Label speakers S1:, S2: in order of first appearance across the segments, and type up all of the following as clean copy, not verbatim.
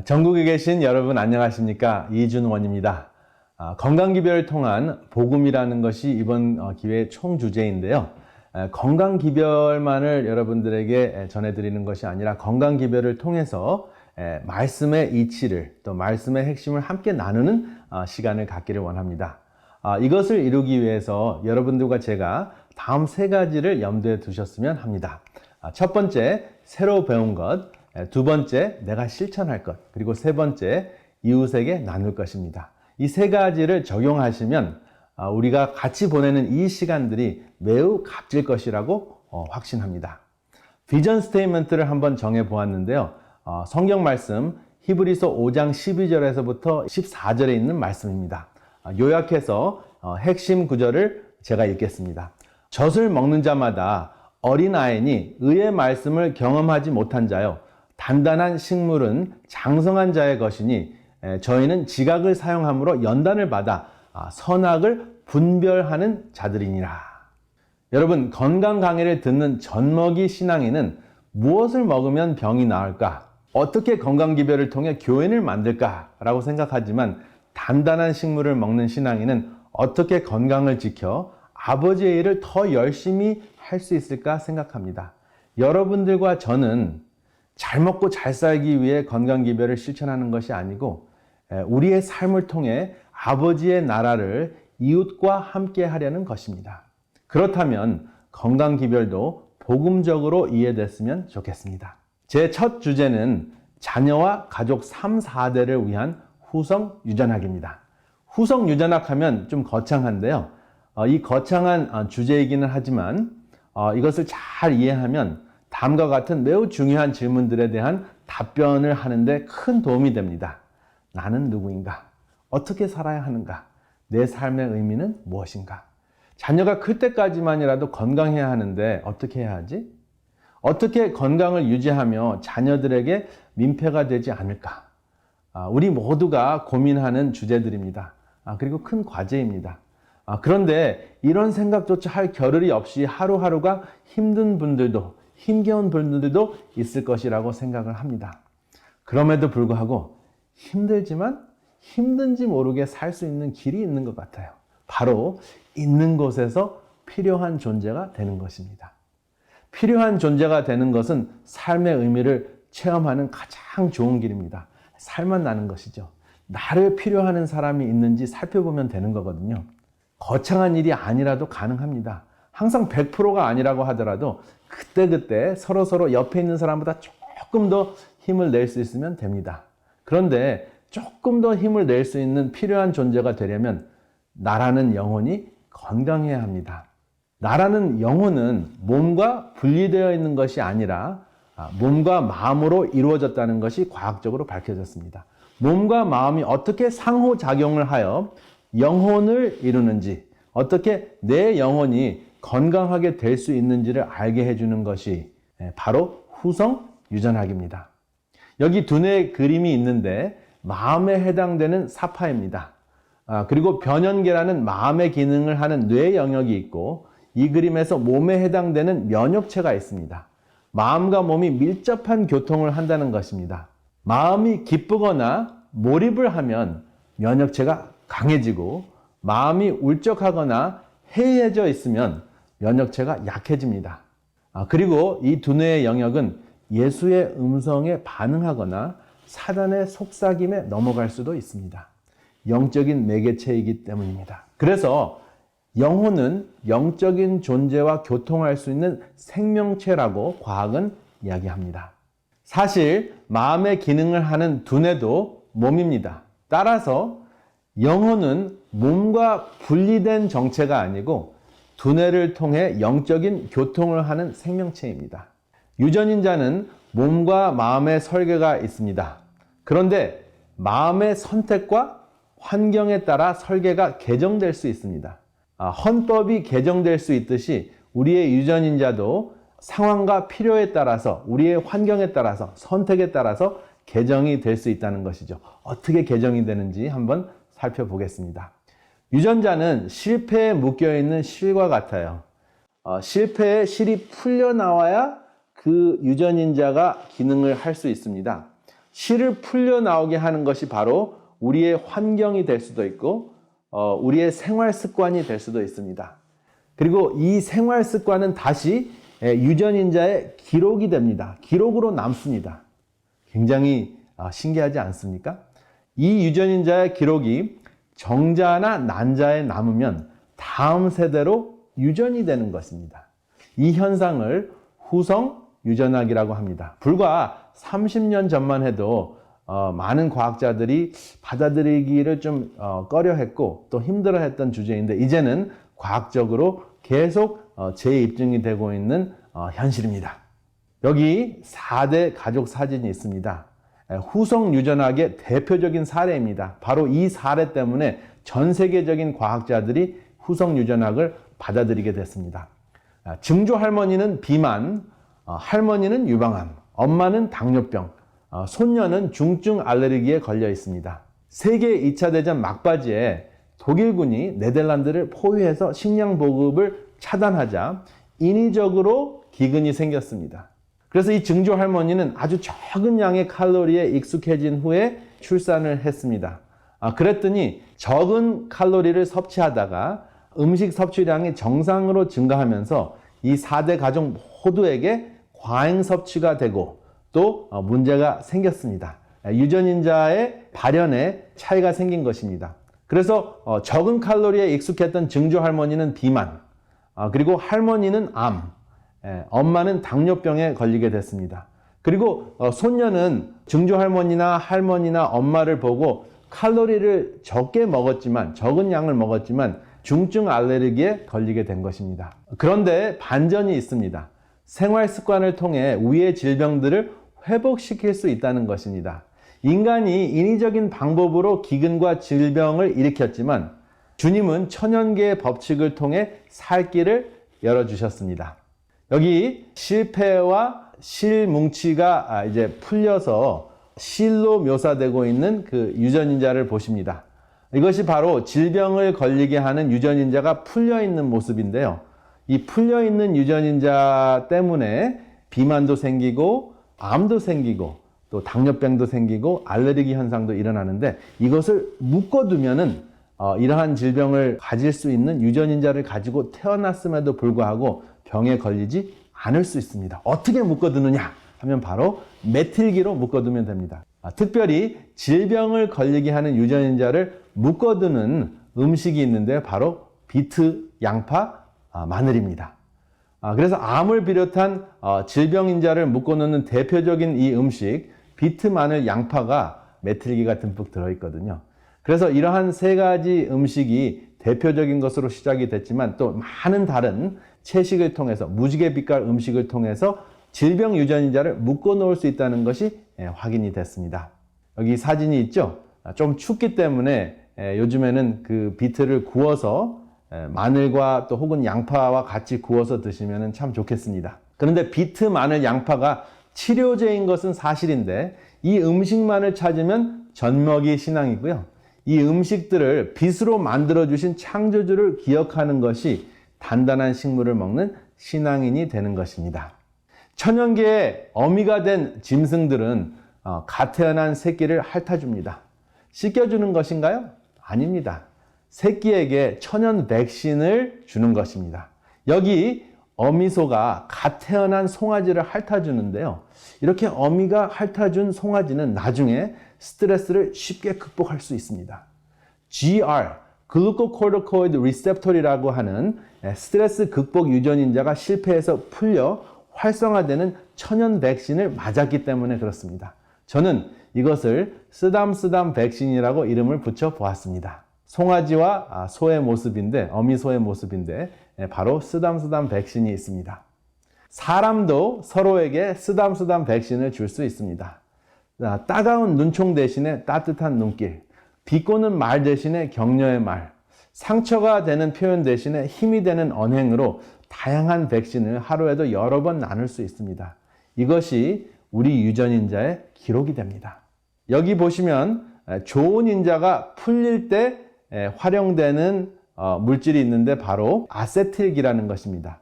S1: 전국에 계신 여러분 안녕하십니까? 이준원입니다. 건강기별을 통한 복음이라는 것이 이번 기회의 총 주제인데요. 건강기별만을 여러분들에게 전해드리는 것이 아니라 건강기별을 통해서 말씀의 이치를 또 말씀의 핵심을 함께 나누는 시간을 갖기를 원합니다. 이것을 이루기 위해서 여러분들과 제가 다음 세 가지를 염두에 두셨으면 합니다. 첫 번째, 새로 배운 것. 두 번째, 내가 실천할 것. 그리고 세 번째, 이웃에게 나눌 것입니다. 이 세 가지를 적용하시면 우리가 같이 보내는 이 시간들이 매우 값질 것이라고 확신합니다. 비전 스테이트먼트를 한번 정해 보았는데요. 성경 말씀 히브리서 5장 12절에서부터 14절에 있는 말씀입니다. 요약해서 핵심 구절을 제가 읽겠습니다. 젖을 먹는 자마다 어린아이니 의의 말씀을 경험하지 못한 자요. 단단한 식물은 장성한 자의 것이니 저희는 지각을 사용함으로 연단을 받아 선악을 분별하는 자들이니라. 여러분, 건강 강의를 듣는 젖먹이 신앙인은 무엇을 먹으면 병이 나을까? 어떻게 건강기별을 통해 교인을 만들까? 라고 생각하지만 단단한 식물을 먹는 신앙인은 어떻게 건강을 지켜 아버지의 일을 더 열심히 할 수 있을까 생각합니다. 여러분들과 저는 잘 먹고 잘 살기 위해 건강기별을 실천하는 것이 아니고 우리의 삶을 통해 아버지의 나라를 이웃과 함께 하려는 것입니다. 그렇다면 건강기별도 복음적으로 이해됐으면 좋겠습니다. 제 첫 주제는 자녀와 가족 3, 4대를 위한 후성유전학입니다. 후성유전학 하면 좀 거창한데요. 이 거창한 주제이기는 하지만 이것을 잘 이해하면 다음과 같은 매우 중요한 질문들에 대한 답변을 하는데 큰 도움이 됩니다. 나는 누구인가? 어떻게 살아야 하는가? 내 삶의 의미는 무엇인가? 자녀가 클 때까지만이라도 건강해야 하는데 어떻게 해야 하지? 어떻게 건강을 유지하며 자녀들에게 민폐가 되지 않을까? 우리 모두가 고민하는 주제들입니다. 그리고 큰 과제입니다. 그런데 이런 생각조차 할 겨를이 없이 하루하루가 힘든 분들도 힘겨운 분들도 있을 것이라고 생각을 합니다. 그럼에도 불구하고 힘들지만 힘든지 모르게 살 수 있는 길이 있는 것 같아요. 바로 있는 곳에서 필요한 존재가 되는 것입니다. 필요한 존재가 되는 것은 삶의 의미를 체험하는 가장 좋은 길입니다. 살만 나는 것이죠. 나를 필요하는 사람이 있는지 살펴보면 되는 거거든요. 거창한 일이 아니라도 가능합니다. 항상 100%가 아니라고 하더라도 그때그때 서로 옆에 있는 사람보다 조금 더 힘을 낼 수 있으면 됩니다. 그런데 조금 더 힘을 낼 수 있는 필요한 존재가 되려면 나라는 영혼이 건강해야 합니다. 나라는 영혼은 몸과 분리되어 있는 것이 아니라 몸과 마음으로 이루어졌다는 것이 과학적으로 밝혀졌습니다. 몸과 마음이 어떻게 상호작용을 하여 영혼을 이루는지, 어떻게 내 영혼이 건강하게 될 수 있는지를 알게 해주는 것이 바로 후성유전학입니다. 여기 두뇌의 그림이 있는데 마음에 해당되는 사파입니다. 그리고 변연계라는 마음의 기능을 하는 뇌 영역이 있고 이 그림에서 몸에 해당되는 면역체가 있습니다. 마음과 몸이 밀접한 교통을 한다는 것입니다. 마음이 기쁘거나 몰입을 하면 면역체가 강해지고 마음이 울적하거나 해이해져 있으면 면역체가 약해집니다. 그리고 이 두뇌의 영역은 예수의 음성에 반응하거나 사단의 속삭임에 넘어갈 수도 있습니다. 영적인 매개체이기 때문입니다. 그래서 영혼은 영적인 존재와 교통할 수 있는 생명체라고 과학은 이야기합니다. 사실 마음의 기능을 하는 두뇌도 몸입니다. 따라서 영혼은 몸과 분리된 정체가 아니고 두뇌를 통해 영적인 교통을 하는 생명체입니다. 유전인자는 몸과 마음의 설계가 있습니다. 그런데 마음의 선택과 환경에 따라 설계가 개정될 수 있습니다. 헌법이 개정될 수 있듯이 우리의 유전인자도 상황과 필요에 따라서 우리의 환경에 따라서 선택에 따라서 개정이 될 수 있다는 것이죠. 어떻게 개정이 되는지 한번 살펴보겠습니다. 유전자는 실패에 묶여있는 실과 같아요. 실패에 실이 풀려나와야 그 유전인자가 기능을 할 수 있습니다. 실을 풀려 나오게 하는 것이 바로 우리의 환경이 될 수도 있고 우리의 생활 습관이 될 수도 있습니다. 그리고 이 생활 습관은 다시 유전인자의 기록이 됩니다. 기록으로 남습니다. 굉장히 신기하지 않습니까? 이 유전인자의 기록이 정자나 난자에 남으면 다음 세대로 유전이 되는 것입니다. 이 현상을 후성 유전학이라고 합니다. 불과 30년 전만 해도 많은 과학자들이 받아들이기를 좀 꺼려했고 또 힘들어했던 주제인데 이제는 과학적으로 계속 재입증이 되고 있는 현실입니다. 여기 4대 가족 사진이 있습니다. 후성 유전학의 대표적인 사례입니다. 바로 이 사례 때문에 전 세계적인 과학자들이 후성 유전학을 받아들이게 됐습니다. 증조 할머니는 비만, 할머니는 유방암, 엄마는 당뇨병, 손녀는 중증 알레르기에 걸려 있습니다. 세계 2차 대전 막바지에 독일군이 네덜란드를 포위해서 식량 보급을 차단하자 인위적으로 기근이 생겼습니다. 그래서 이 증조 할머니는 아주 적은 양의 칼로리에 익숙해진 후에 출산을 했습니다. 그랬더니 적은 칼로리를 섭취하다가 음식 섭취량이 정상으로 증가하면서 이 4대 가족 모두에게 과잉 섭취가 되고 또 문제가 생겼습니다. 유전인자의 발현에 차이가 생긴 것입니다. 그래서 적은 칼로리에 익숙했던 증조 할머니는 비만, 그리고 할머니는 암, 엄마는 당뇨병에 걸리게 됐습니다. 그리고 손녀는 증조 할머니나 할머니나 엄마를 보고 칼로리를 적게 먹었지만 적은 양을 먹었지만 중증 알레르기에 걸리게 된 것입니다. 그런데 반전이 있습니다. 생활 습관을 통해 위의 질병들을 회복시킬 수 있다는 것입니다. 인간이 인위적인 방법으로 기근과 질병을 일으켰지만 주님은 천연계의 법칙을 통해 살 길을 열어주셨습니다. 여기 실패와 실뭉치가 이제 풀려서 실로 묘사되고 있는 그 유전인자를 보십니다. 이것이 바로 질병을 걸리게 하는 유전인자가 풀려있는 모습인데요. 이 풀려있는 유전인자 때문에 비만도 생기고 암도 생기고 또 당뇨병도 생기고 알레르기 현상도 일어나는데 이것을 묶어두면은 이러한 질병을 가질 수 있는 유전인자를 가지고 태어났음에도 불구하고 병에 걸리지 않을 수 있습니다. 어떻게 묶어두느냐 하면 바로 메틸기로 묶어두면 됩니다. 특별히 질병을 걸리게 하는 유전인자를 묶어두는 음식이 있는데 바로 비트, 양파, 마늘입니다. 그래서 암을 비롯한 질병인자를 묶어놓는 대표적인 이 음식 비트, 마늘, 양파가 메틸기가 듬뿍 들어있거든요. 그래서 이러한 세 가지 음식이 대표적인 것으로 시작이 됐지만 또 많은 다른 채식을 통해서 무지개 빛깔 음식을 통해서 질병 유전인자를 묶어 놓을 수 있다는 것이 확인이 됐습니다. 여기 사진이 있죠? 좀 춥기 때문에 요즘에는 그 비트를 구워서 마늘과 또 혹은 양파와 같이 구워서 드시면 참 좋겠습니다. 그런데 비트, 마늘, 양파가 치료제인 것은 사실인데 이 음식만을 찾으면 젖먹이 신앙이고요. 이 음식들을 빛으로 만들어주신 창조주를 기억하는 것이 단단한 식물을 먹는 신앙인이 되는 것입니다. 천연계의 어미가 된 짐승들은 갓 태어난 새끼를 핥아줍니다. 씻겨주는 것인가요? 아닙니다. 새끼에게 천연 백신을 주는 것입니다. 여기 어미소가 갓 태어난 송아지를 핥아주는데요. 이렇게 어미가 핥아준 송아지는 나중에 스트레스를 쉽게 극복할 수 있습니다. GR, 글루코코르티코이드 리셉터리라고 하는 스트레스 극복 유전인자가 실패해서 풀려 활성화되는 천연 백신을 맞았기 때문에 그렇습니다. 저는 이것을 쓰담쓰담 백신이라고 이름을 붙여 보았습니다. 송아지와 소의 모습인데, 어미소의 모습인데 바로 쓰담쓰담 백신이 있습니다. 사람도 서로에게 쓰담쓰담 백신을 줄 수 있습니다. 따가운 눈총 대신에 따뜻한 눈길, 비꼬는 말 대신에 격려의 말, 상처가 되는 표현 대신에 힘이 되는 언행으로 다양한 백신을 하루에도 여러 번 나눌 수 있습니다. 이것이 우리 유전인자의 기록이 됩니다. 여기 보시면 좋은 인자가 풀릴 때 활용되는 물질이 있는데 바로 아세틸기라는 것입니다.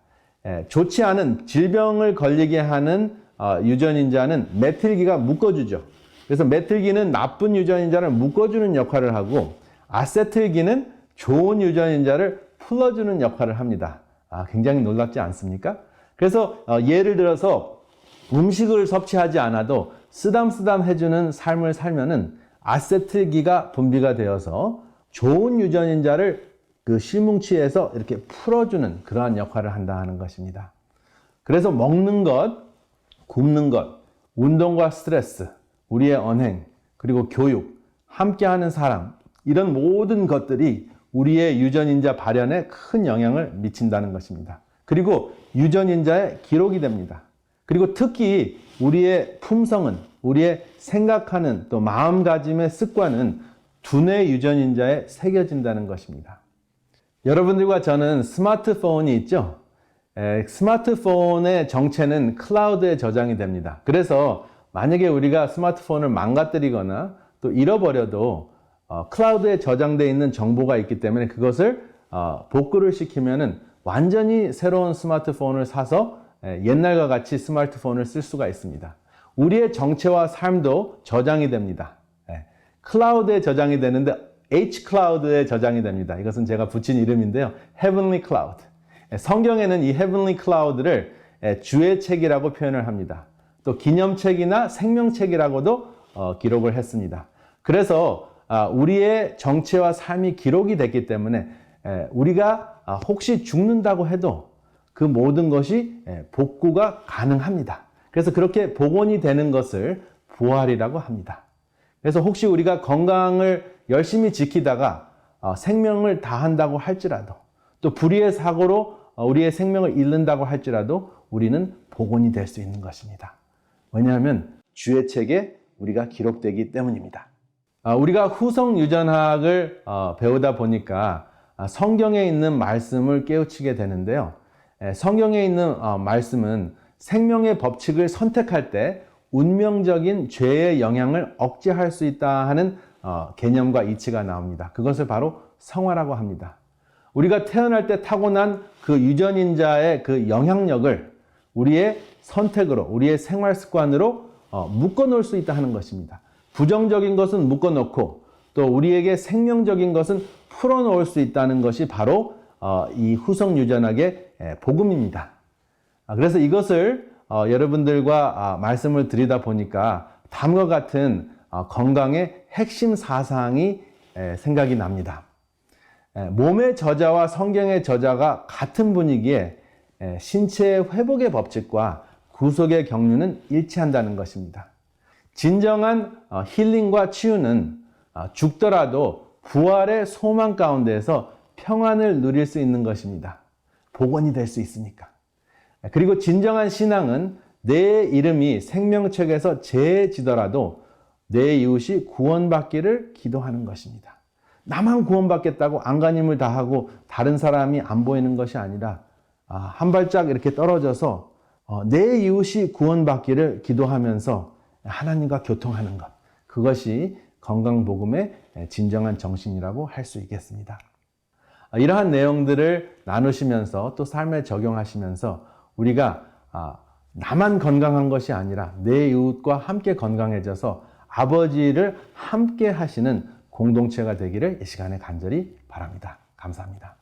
S1: 좋지 않은 질병을 걸리게 하는 유전인자는 메틸기가 묶어주죠. 그래서 메틸기는 나쁜 유전인자를 묶어주는 역할을 하고 아세틸기는 좋은 유전인자를 풀어주는 역할을 합니다. 굉장히 놀랍지 않습니까? 그래서 예를 들어서 음식을 섭취하지 않아도 쓰담쓰담 해주는 삶을 살면은 아세틸기가 분비가 되어서 좋은 유전인자를 그 실뭉치에서 이렇게 풀어주는 그러한 역할을 한다 하는 것입니다. 그래서 먹는 것, 굶는 것, 운동과 스트레스, 우리의 언행, 그리고 교육, 함께하는 사람, 이런 모든 것들이 우리의 유전인자 발현에 큰 영향을 미친다는 것입니다. 그리고 유전인자의 기록이 됩니다. 그리고 특히 우리의 품성은, 우리의 생각하는 또 마음가짐의 습관은 두뇌 유전인자에 새겨진다는 것입니다. 여러분들과 저는 스마트폰이 있죠? 스마트폰의 정체는 클라우드에 저장이 됩니다. 그래서 만약에 우리가 스마트폰을 망가뜨리거나 또 잃어버려도 클라우드에 저장되어 있는 정보가 있기 때문에 그것을 복구를 시키면은 완전히 새로운 스마트폰을 사서 옛날과 같이 스마트폰을 쓸 수가 있습니다. 우리의 정체와 삶도 저장이 됩니다. 클라우드에 저장이 되는데 H클라우드에 저장이 됩니다. 이것은 제가 붙인 이름인데요. Heavenly Cloud. 성경에는 이 Heavenly Cloud를 주의 책이라고 표현을 합니다. 또 기념책이나 생명책이라고도 기록을 했습니다. 그래서 우리의 정체와 삶이 기록이 됐기 때문에 우리가 혹시 죽는다고 해도 그 모든 것이 복구가 가능합니다. 그래서 그렇게 복원이 되는 것을 부활이라고 합니다. 그래서 혹시 우리가 건강을 열심히 지키다가 생명을 다한다고 할지라도 또 불의의 사고로 우리의 생명을 잃는다고 할지라도 우리는 복원이 될 수 있는 것입니다. 왜냐하면 주의 책에 우리가 기록되기 때문입니다. 우리가 후성 유전학을 배우다 보니까 성경에 있는 말씀을 깨우치게 되는데요. 성경에 있는 말씀은 생명의 법칙을 선택할 때 운명적인 죄의 영향을 억제할 수 있다 하는 개념과 이치가 나옵니다. 그것을 바로 성화라고 합니다. 우리가 태어날 때 타고난 그 유전인자의 그 영향력을 우리의 선택으로, 우리의 생활 습관으로 묶어놓을 수 있다 하는 것입니다. 부정적인 것은 묶어놓고 또 우리에게 생명적인 것은 풀어놓을 수 있다는 것이 바로 이 후성 유전학의 복음입니다. 그래서 이것을 여러분들과 말씀을 드리다 보니까 다음과 같은 건강의 핵심 사상이 생각이 납니다. 몸의 저자와 성경의 저자가 같은 분위기에 신체의 회복의 법칙과 구속의 경륜은 일치한다는 것입니다. 진정한 힐링과 치유는 죽더라도 부활의 소망 가운데에서 평안을 누릴 수 있는 것입니다. 복원이 될 수 있으니까. 그리고 진정한 신앙은 내 이름이 생명책에서 제지더라도 내 이웃이 구원받기를 기도하는 것입니다. 나만 구원받겠다고 안간힘을 다하고 다른 사람이 안 보이는 것이 아니라 한 발짝 이렇게 떨어져서 내 이웃이 구원받기를 기도하면서 하나님과 교통하는 것, 그것이 건강복음의 진정한 정신이라고 할 수 있겠습니다. 이러한 내용들을 나누시면서 또 삶에 적용하시면서 우리가 나만 건강한 것이 아니라 내 이웃과 함께 건강해져서 아버지를 함께 하시는 공동체가 되기를 이 시간에 간절히 바랍니다. 감사합니다.